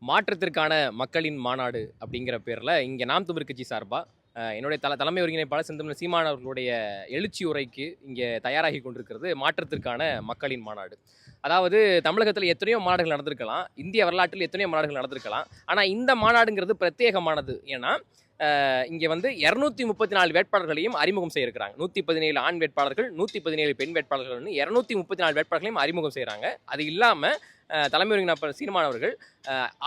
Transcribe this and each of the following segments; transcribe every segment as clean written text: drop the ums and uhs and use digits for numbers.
மாற்றத்திற்கான மக்களின் மாநாடு அப்படிங்கிற பேரில் இங்கே நாம் தமிழர் கட்சி சார்பாக என்னுடைய தலைமை ஒருங்கிணைப்பாளர் செந்தமிழ் சீமான் அவர்களுடைய எழுச்சி உரைக்கு இங்கே தயாராகி கொண்டிருக்கிறது மாற்றத்திற்கான மக்களின் மாநாடு. அதாவது தமிழகத்தில் எத்தனையோ மாநாடுகள் நடந்திருக்கலாம், இந்திய வரலாற்றில் எத்தனையோ மாநாடுகள் நடந்திருக்கலாம். ஆனால் இந்த மாநாடுங்கிறது பிரத்யேகமானது. ஏன்னா இங்கே 234 வேட்பாளர்களையும் அறிமுகம் செய்யிருக்கிறாங்க. 117 ஆண் வேட்பாளர்கள், 117 பெண் வேட்பாளர்கள்னு 234 வேட்பாளர்களையும் அறிமுகம் செய்கிறாங்க. அது இல்லாமல் தலைமை ஒருங்கிணைப்பாளர் சீமான் அவர்கள்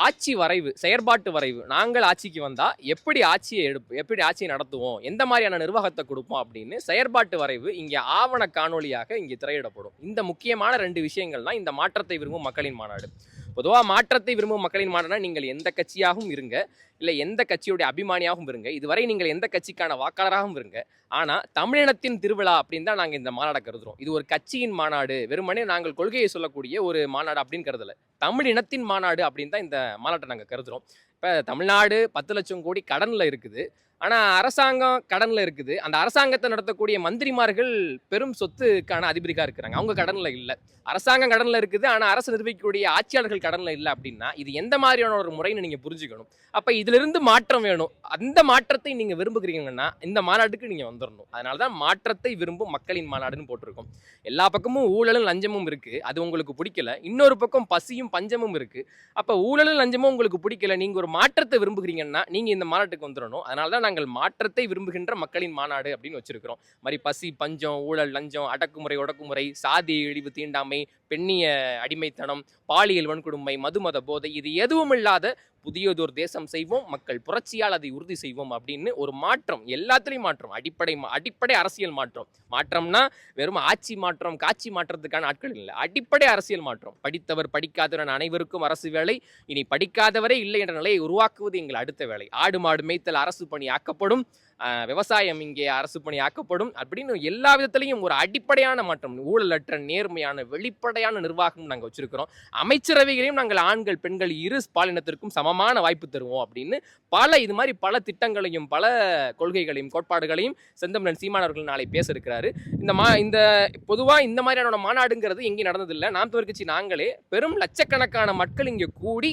ஆட்சி வரைவு, செயற்பாட்டு வரைவு, நாங்கள் ஆட்சிக்கு வந்தால் எப்படி ஆட்சியை நடத்துவோம், எந்த மாதிரியான நிர்வாகத்தை கொடுப்போம் அப்படின்னு செயற்பாட்டு வரைவு இங்கே ஆவண காணொலியாக இங்கே திரையிடப்படும். இந்த முக்கியமான 2 விஷயங்கள் தான் இந்த மாற்றத்தை விரும்பும் மக்களின் மாநாடு. பொதுவாக மாற்றத்தை விரும்பும் மக்களின் மாநாடுனா நீங்கள் எந்த கட்சியாகவும் இருங்க, இல்லை எந்த கட்சியுடைய அபிமானியாகவும் இருங்க, இதுவரை நீங்கள் எந்த கட்சிக்கான வாக்காளராகவும் இருங்க, ஆனால் தமிழினத்தின் திருவிழா அப்படின்னு தான் நாங்கள் இந்த மாநாடை கருதுகிறோம். இது ஒரு கட்சியின் மாநாடு, வெறுமனே நாங்கள் கொள்கையை சொல்லக்கூடிய ஒரு மாநாடு அப்படின்னு கருதலை. தமிழினத்தின் மாநாடு அப்படின்னு தான் இந்த மாநாட்டை நாங்கள் கருதுகிறோம். இப்போ தமிழ்நாடு 10 லட்சம் கோடி கடனில் இருக்குது. ஆனால் அரசாங்கம் கடனில் இருக்குது. அந்த அரசாங்கத்தை நடத்தக்கூடிய மந்திரிமார்கள் பெரும் சொத்துக்கான அதிபதிக்காக இருக்கிறாங்க. அவங்க கடனில் இல்லை. அரசாங்கம் கடனில் இருக்குது, ஆனால் அரசு நிர்வகிக்கக்கூடிய ஆட்சியாளர்கள் கடனில் இல்லை. அப்படின்னா இது எந்த மாதிரியான ஒரு முறைன்னு நீங்கள் புரிஞ்சுக்கணும். அப்போ இதிலிருந்து மாற்றம் வேணும். அந்த மாற்றத்தை நீங்கள் விரும்புகிறீங்கன்னா இந்த மாநாட்டுக்கு நீங்கள் வந்துடணும். அதனால தான் மாற்றத்தை விரும்பும் மக்களின் மாநாடுன்னு போட்டிருக்கோம். எல்லா பக்கமும் ஊழலும் லஞ்சமும் இருக்குது, அது உங்களுக்கு பிடிக்கல. இன்னொரு பக்கம் பசியும் பஞ்சமும் இருக்குது. அப்போ ஊழலும் லஞ்சமும் உங்களுக்கு பிடிக்கல, நீங்கள் ஒரு மாற்றத்தை விரும்புகிறீங்கன்னா நீங்கள் இந்த மாநாட்டுக்கு வந்துடணும். அதனால தான் நாங்கள் மாற்றத்தை விரும்புகின்ற மக்களின் மாநாடு அப்படின்னு வச்சிருக்கிறோம். மாதிரி பசி, பஞ்சம், ஊழல், லஞ்சம், அடக்குமுறை, ஒடக்குமுறை, சாதி இழிவு, தீண்டாமை, பெண்ணிய அடிமைத்தனம், பாலியல் வன்கொடுமை, மதுமத போதை, இது எதுவும் இல்லாத புதியதொரு தேசம் செய்வோம், மக்கள் புரட்சியால் அதை உறுதி செய்வோம் அப்படின்னு ஒரு மாற்றம், எல்லாத்துலேயும் மாற்றம், அடிப்படை அரசியல் மாற்றம். மாற்றம்னா வெறும் ஆட்சி மாற்றம், காட்சி மாற்றத்துக்கான ஆட்கள் இல்லை, அடிப்படை அரசியல் மாற்றம். படித்தவர் படிக்காதவர் அனைவருக்கும் அரசு வேலை, இனி படிக்காதவரே இல்லை என்ற நிலையை உருவாக்குவது எங்கள் அடுத்த வேலை. ஆடு மாடு மேய்த்தல் அரசு பணி ஆக்கப்படும், விவசாயம் இங்கே அரசு பணி ஆக்கப்படும் அப்படின்னு எல்லா விதத்திலையும் ஒரு அடிப்படையான மாற்றம். ஊழலற்ற நேர்மையான வெளிப்படையான நிர்வாகம் நாங்கள் வச்சிருக்கிறோம். அமைச்சரவைகளையும் நாங்கள் ஆண்கள் பெண்கள் இரு பாலினத்திற்கும் சமமான வாய்ப்பு தருவோம் அப்படின்னு இது மாதிரி பல திட்டங்களையும் பல கொள்கைகளையும் கோட்பாடுகளையும் செந்தமிழன் சீமான் அவர்கள் நாளை பேச இருக்கிறாரு. இந்த பொதுவாக இந்த மாதிரியான மாநாடுங்கிறது எங்கேயும் நடந்ததில்லை. நாம் தமிழர் கட்சி நாங்களே பெரும் லட்சக்கணக்கான மக்கள் இங்கே கூடி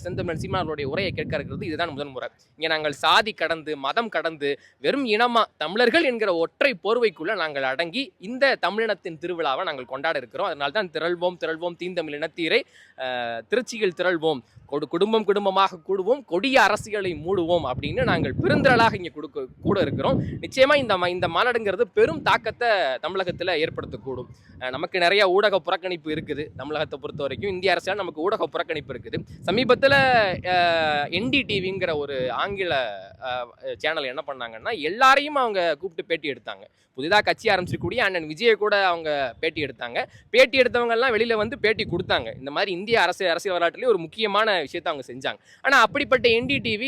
செந்தமிழன் சீமான் அவர்களுடைய உரையை கேட்க இருக்கிறது இதுதான் முதன் முறை. இங்கே நாங்கள் சாதி கடந்து மதம் கடந்து வெறும் இனமா தமிழர்கள் என்கிற ஒற்றை போர்வைக்குள்ள நாங்கள் அடங்கி இந்த தமிழினத்தின் திருவிழாவை நாங்கள் கொண்டாட இருக்கிறோம். அதனால தான் திரள்வோம் தீந்தமிழ் இனத்தீரை, திருச்சியில் திரள்வோம், குடும்பம் குடும்பமாக கூடுவோம், கொடிய அரசியலை மூடுவோம் அப்படின்னு நாங்கள் பெருந்திரளாக இங்கே கூட இருக்கிறோம். நிச்சயமா இந்த மாநாடுங்கிறது பெரும் தாக்கத்தை தமிழகத்தில் ஏற்படுத்தக்கூடும். நமக்கு நிறைய ஊடக புறக்கணிப்பு இருக்குது. தமிழகத்தை பொறுத்த வரைக்கும் இந்திய அரசியல் நமக்கு ஊடக புறக்கணிப்பு இருக்குது. சமீபத்தில் NDTVங்கிற ஒரு ஆங்கில சேனல் என்ன பண்ணாங்கன்னா, எல்லாரையும் அவங்க கூப்பிட்டு பேட்டி எடுத்தாங்க. புதிதாக கட்சி ஆரம்பிச்சிருக்கூடிய அண்ணன் விஜயை கூட அவங்க பேட்டி எடுத்தாங்க. பேட்டி எடுத்தவங்க எல்லாம் வெளியில வந்து பேட்டி கொடுத்தாங்க. இந்த மாதிரி இந்திய அரசியல் வரலாற்றிலே ஒரு முக்கியமான விஷயத்தை அவங்க செஞ்சாங்க. ஆனால் அப்படிப்பட்ட NDTV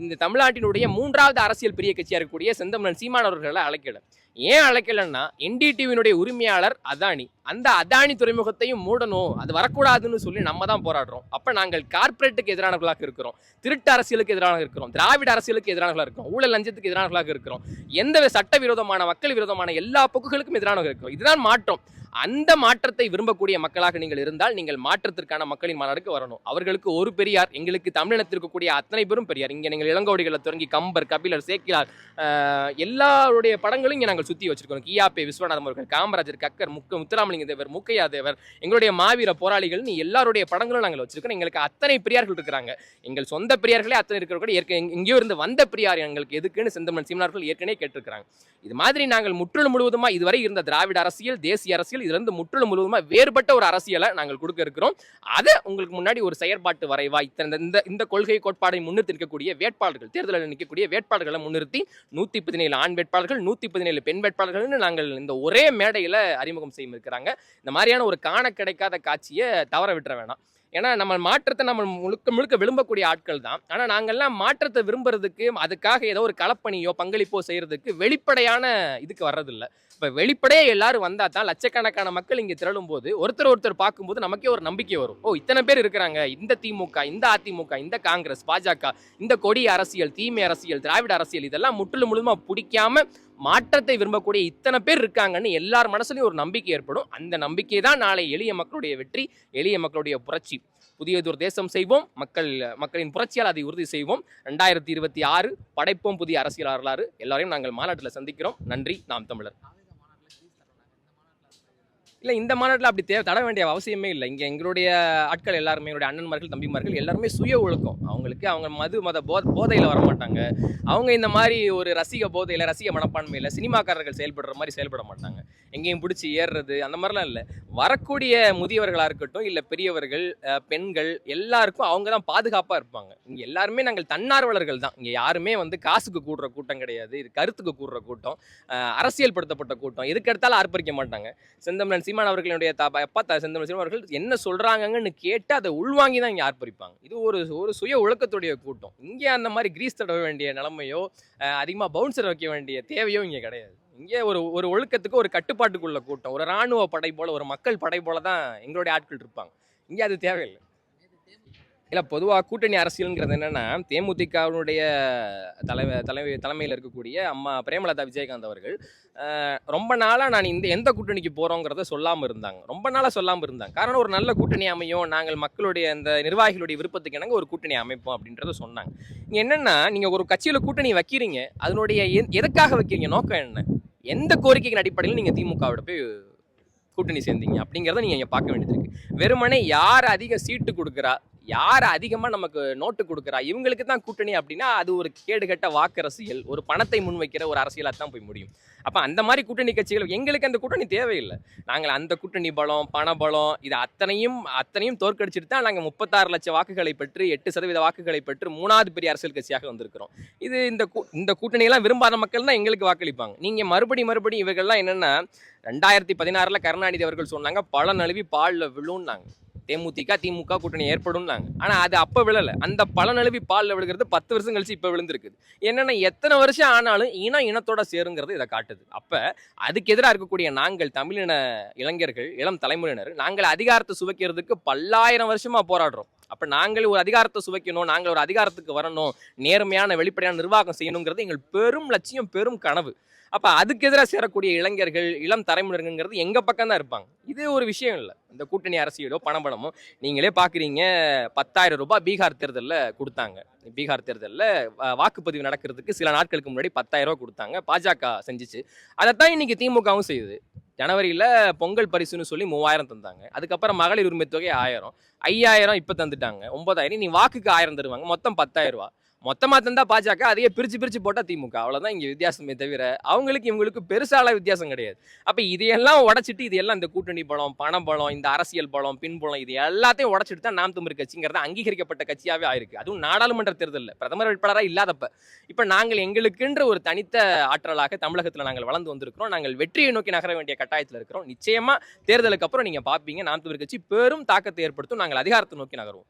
இந்த தமிழ்நாட்டினுடைய 3வது அரசியல் பெரிய கட்சியாக இருக்கக்கூடிய செந்தமிழன் சீமான் அவர்களை அழைக்கல. ஏன் அழைக்கலன்னா, NDTVயினுடைய உரிமையாளர் அதானி, அந்த அதானி துறைமுகத்தையும் மூடணும், அது வரக்கூடாதுன்னு சொல்லி நம்ம தான் போராடுறோம். அப்போ நாங்கள் கார்பரேட்டுக்கு எதிரானவர்களாக இருக்கிறோம், திருட்டு அரசியலுக்கு எதிராக இருக்கிறோம், திராவிட அரசியலுக்கு எதிரானவர்களாக இருக்கிறோம், ஊழல் லஞ்சத்துக்கு எதிரானவர்களாக இருக்கிறோம், எந்த சட்டவிரோதமான மக்கள் விரோதமான எல்லா போக்குகளுக்கும் எதிரானவர்கள் இருக்கிறோம். இதுதான் மாற்றம். அந்த மாற்றத்தை விரும்பக்கூடிய மக்களாக நீங்கள் இருந்தால் நீங்கள் மாற்றத்திற்கான மக்களின் மாநாடுக்கு வரணும். அவர்களுக்கு ஒரு பெரியார், எங்களுக்கு தமிழினத்திற்கு கூடிய அத்தனை பேரும் பெரியார். இங்கே நீங்கள் இளங்கோடிகளை தொடங்கி கம்பர், கபிலர், சேக்கிலார், எல்லாருடைய படங்களும் இங்கே நாங்கள் சுற்றி வச்சிருக்கோம். கியாபே விஸ்வநாதம் அவர்கள், காமராஜர், கக்கர், முத்துராமலிங்க தேவர், முக்கையா தேவர், எங்களுடைய மாவீர போராளிகள், எல்லாருடைய படங்களும் நாங்கள் வச்சிருக்கோம். எங்களுக்கு அத்தனை பெரியார்கள் இருக்கிறாங்க. எங்கள் சொந்த பெரியார்களே அத்தனை இருக்கிற எங்கேயோ இருந்து வந்த பெரியார் எங்களுக்கு எதுக்குன்னு செந்தமிழன் சீமானவர்கள் ஏற்கனவே கேட்டிருக்கிறாங்க. இது மாதிரி நாங்கள் முற்றிலும் முழுவதுமாக இதுவரை இருந்த திராவிட அரசியல், தேசிய அரசியல், இதிலிருந்து முற்றிலும் முழுவதுமாக வேறுபட்ட ஒரு அரசியலை நாங்கள் கொடுக்க இருக்கிறோம். அதை உங்களுக்கு முன்னாடி ஒரு செயற்பாட்டு வரைவா இந்த கொள்கை கோட்பாடை முன்னிறுத்தி நிற்கக்கூடிய வேட்பாளர்கள், தேர்தலில் நிற்கக்கூடிய வேட்பாளர்களை முன்னிறுத்தி 117 ஆண் வேட்பாளர்கள், 117 பெண் வேட்பாளர்கள்னு நாங்கள் இந்த ஒரே மேடையில் அறிமுகம் செய்ய இருக்கிறாங்க. இந்த மாதிரியான ஒரு காண கிடைக்காத காட்சியை தவற விட்டுற வேணாம். ஏன்னா நம்ம மாற்றத்தை நம்ம முழுக்க விரும்பக்கூடிய ஆட்கள் தான். ஆனால் நாங்கள்லாம் மாற்றத்தை விரும்புறதுக்கு, அதுக்காக ஏதோ ஒரு களப்பணியோ பங்களிப்போ செய்யறதுக்கு வெளிப்படையான இதுக்கு வர்றதில்லை. இப்போ வெளிப்படையே எல்லாரும் வந்தால் தான் லட்சக்கணக்கான மக்கள் இங்கே திரளும் போது ஒருத்தர் பார்க்கும்போது நமக்கே ஒரு நம்பிக்கை வரும். ஓ, இத்தனை பேர் இருக்கிறாங்க, இந்த திமுக, இந்த அதிமுக, இந்த காங்கிரஸ், பாஜக, இந்த கொடி அரசியல், தீமை அரசியல், திராவிட அரசியல், இதெல்லாம் முழுமாக பிடிக்காம மாற்றத்தை விரும்பக்கூடிய இத்தனை பேர் இருக்காங்கன்னு எல்லார் மனசுலையும் ஒரு நம்பிக்கை ஏற்படும். அந்த நம்பிக்கை தான் நாளை எளிய மக்களுடைய வெற்றி, எளிய மக்களுடைய புரட்சி. புதியதொரு தேசம் செய்வோம், மக்களின் புரட்சியால் அதை உறுதி செய்வோம். 2026 படைப்போம் புதிய அரசியல் வரலாறு. எல்லாரையும் நாங்கள் மாநாட்டில் சந்திக்கிறோம். நன்றி. நாம் தமிழர். இல்லை, இந்த மாநாட்டில் அப்படி தட வேண்டிய அவசியமே இல்லை. இங்கே எங்களுடைய ஆட்கள் எல்லாருமே, என்னுடைய அண்ணன்மார்கள் தம்பிமார்கள் எல்லாருமே சுய ஒழுக்கம். அவங்க மத போதையில் வரமாட்டாங்க. அவங்க இந்த மாதிரி ஒரு ரசிக மனப்பான்மையில் சினிமாக்காரர்கள் செயல்படுற மாதிரி செயல்பட மாட்டாங்க. எங்கேயும் பிடிச்சி ஏறுறது அந்த மாதிரிலாம் இல்லை. வரக்கூடிய முதியவர்களாக இருக்கட்டும், இல்லை பெரியவர்கள், பெண்கள் எல்லாருக்கும் அவங்க தான் பாதுகாப்பாக இருப்பாங்க. இங்கே எல்லாருமே நாங்கள் தன்னார்வலர்கள் தான். இங்கே யாருமே காசுக்கு கூடுற கூட்டம் கிடையாது. இது கருத்துக்கு கூடுற கூட்டம், அரசியல் படுத்தப்பட்ட கூட்டம். எதுக்கு எடுத்தாலும் ஆர்ப்பரிக்க மாட்டாங்க. செந்தமிழன் சீமான் அவர்களுடைய செந்தமிழன் சீமான் அவர்கள் என்ன சொல்றாங்கன்னு கேட்டு அதை உள்வாங்கி தான் இங்கே ஆர்ப்பரிப்பாங்க. இது ஒரு சுய ஒழுக்கத்துடைய கூட்டம். இங்கே அந்த மாதிரி கிரீஸ் தடவ வேண்டிய நிலைமையோ, அதிகமாக பவுன்சர் வைக்க வேண்டிய தேவையோ இங்கே கிடையாது. இங்கே ஒரு ஒழுக்கத்துக்கு, ஒரு கட்டுப்பாட்டுக்குள்ள கூட்டம், ஒரு இராணுவ படை போல, ஒரு மக்கள் படை போல தான் எங்களுடைய ஆட்கள் இருப்பாங்க. இங்கே அது தேவையில்லை. இல்லை, பொதுவாக கூட்டணி அரசியலுங்கிறது என்னென்னா, தேமுதிகவுடைய தலைமையில் இருக்கக்கூடிய அம்மா பிரேமலதா விஜயகாந்த் அவர்கள் ரொம்ப நாளாக நான் எந்த கூட்டணிக்கு போகிறோங்கிறத சொல்லாமல் இருந்தாங்க. ரொம்ப நாளாக சொல்லாமல் இருந்தாங்க. காரணம், ஒரு நல்ல கூட்டணி அமையும், நாங்கள் மக்களுடைய அந்த நிர்வாகிகளுடைய விருப்பத்துக்கு என்னங்க ஒரு கூட்டணி அமைப்போம் அப்படின்றத சொன்னாங்க. இங்கே என்னென்னா, நீங்கள் ஒரு கட்சியில் கூட்டணி வைக்கிறீங்க, அதனுடைய எதுக்காக வைக்கிறீங்க, நோக்கம் என்ன, எந்த கோரிக்கையின் அடிப்படையில் நீங்கள் திமுகவோட போய் கூட்டணி சேர்ந்தீங்க அப்படிங்கிறத நீங்கள் இங்கே பார்க்க வேண்டியது இருக்குது. வெறுமனே யார் அதிக சீட்டு கொடுக்குறா, யார் அதிகமாக நமக்கு நோட்டு கொடுக்குறா, இவங்களுக்கு தான் கூட்டணி அப்படின்னா அது ஒரு கேடுகட்ட வாக்கு அரசியல், ஒரு பணத்தை முன்வைக்கிற ஒரு அரசியலாக தான் போய் முடியும். அப்போ அந்த மாதிரி கூட்டணி கட்சிகள், எங்களுக்கு அந்த கூட்டணி தேவையில்லை. நாங்கள் அந்த கூட்டணி பலம், பண பலம், இது அத்தனையும் தோற்கடிச்சிட்டு தான் நாங்கள் 36 லட்சம் வாக்குகளை பெற்று 8% வாக்குகளை பெற்று 3வது பெரிய அரசியல் கட்சியாக வந்திருக்கிறோம். இது இந்த கூட்டணியெல்லாம் விரும்பாத மக்கள் தான் எங்களுக்கு வாக்களிப்பாங்க. நீங்கள் மறுபடியும் இவர்கள்லாம் என்னென்னா, 2016 கருணாநிதி அவர்கள் சொன்னாங்க, பழம் நழுவி பாலில் விழுன்னாங்க, திமுக கூட்டணி ஏற்படும்னாங்க. ஆனால் அது அப்போ விழலை. அந்த பழநழுவி பாலில் விழுகிறது 10 வருஷம் கழிச்சு இப்போ விழுந்திருக்குது. என்னென்னா, எத்தனை வருஷம் ஆனாலும் இனத்தோட சேருங்கிறது இதை காட்டுது. அப்போ அதுக்கு எதிராக இருக்கக்கூடிய நாங்கள் தமிழின இளைஞர்கள், இளம் தலைமுறையினர், நாங்கள் அதிகாரத்தை சுவைக்கிறதுக்கு பல்லாயிரம் வருஷமாக போராடுறோம். அப்போ நாங்கள் ஒரு அதிகாரத்தை சுவைக்கணும், நாங்கள் ஒரு அதிகாரத்துக்கு வரணும், நேர்மையான வெளிப்படையான நிர்வாகம் செய்யணுங்கிறது எங்கள் பெரும் லட்சியம், பெரும் கனவு. அப்போ அதுக்கு எதிராக சேரக்கூடிய இளைஞர்கள், இளம் தலைமுறைங்கிறது எங்கள் பக்கம் தான் இருப்பாங்க. இது ஒரு விஷயம் இல்லை. இந்த கூட்டணி அரசியலோ பணபலமோ நீங்களே பார்க்குறீங்க. 10,000 ரூபாய் பீகார் தேர்தலில் கொடுத்தாங்க. பீகார் தேர்தலில் வாக்குப்பதிவு நடக்கிறதுக்கு சில நாட்களுக்கு முன்னாடி 10,000 ரூபா கொடுத்தாங்க. பாஜக செஞ்சிச்சு. அதைத்தான் இன்னைக்கு திமுகவும் செய்யுது. ஜனவரியில் பொங்கல் பரிசுன்னு சொல்லி 3000 தந்தாங்க. அதுக்கப்புறம் மகளிர் உரிமை தொகை 1000, 5000 இப்போ தந்துட்டாங்க, 9000. நீ வாக்குக்கு 1000 தருவாங்க, மொத்தம் 10,000 ரூபா. மொத்தமாக தந்தா பாஜக, அதையே பிரித்து போட்டால் திமுக. அவ்வளோதான் இங்கே வித்தியாசமே தவிர இவங்களுக்கு பெருசால வித்தியாசம் கிடையாது. அப்போ இதையெல்லாம் உடச்சிட்டு, இதெல்லாம் இந்த கூட்டணி பலம், பண பலம், இந்த அரசியல் பலம், பின்புலம், இது எல்லாத்தையும் உடச்சிட்டு தான் நாம் தமிழர் கட்சிங்கிறது அங்கீகரிக்கப்பட்ட கட்சியாகவே ஆயிருக்கு. அதுவும் நாடாளுமன்ற தேர்தலில் பிரதமர் வேட்பாளராக இல்லாதப்ப. இப்போ நாங்கள் எங்களுக்கென்ற ஒரு தனித்த ஆற்றலாக தமிழகத்தில் நாங்கள் வளர்ந்து வந்திருக்கிறோம். நாங்கள் வெற்றியை நோக்கி நகர வேண்டிய கட்டாயத்தில் இருக்கிறோம். நிச்சயமாக தேர்தலுக்கு அப்புறம் நீங்கள் பார்ப்பீங்க, நாம் தமிழர் கட்சி பெரும் தாக்கத்தை ஏற்படுத்தும். நாங்கள் அதிகாரத்தை நோக்கி நகருவோம்.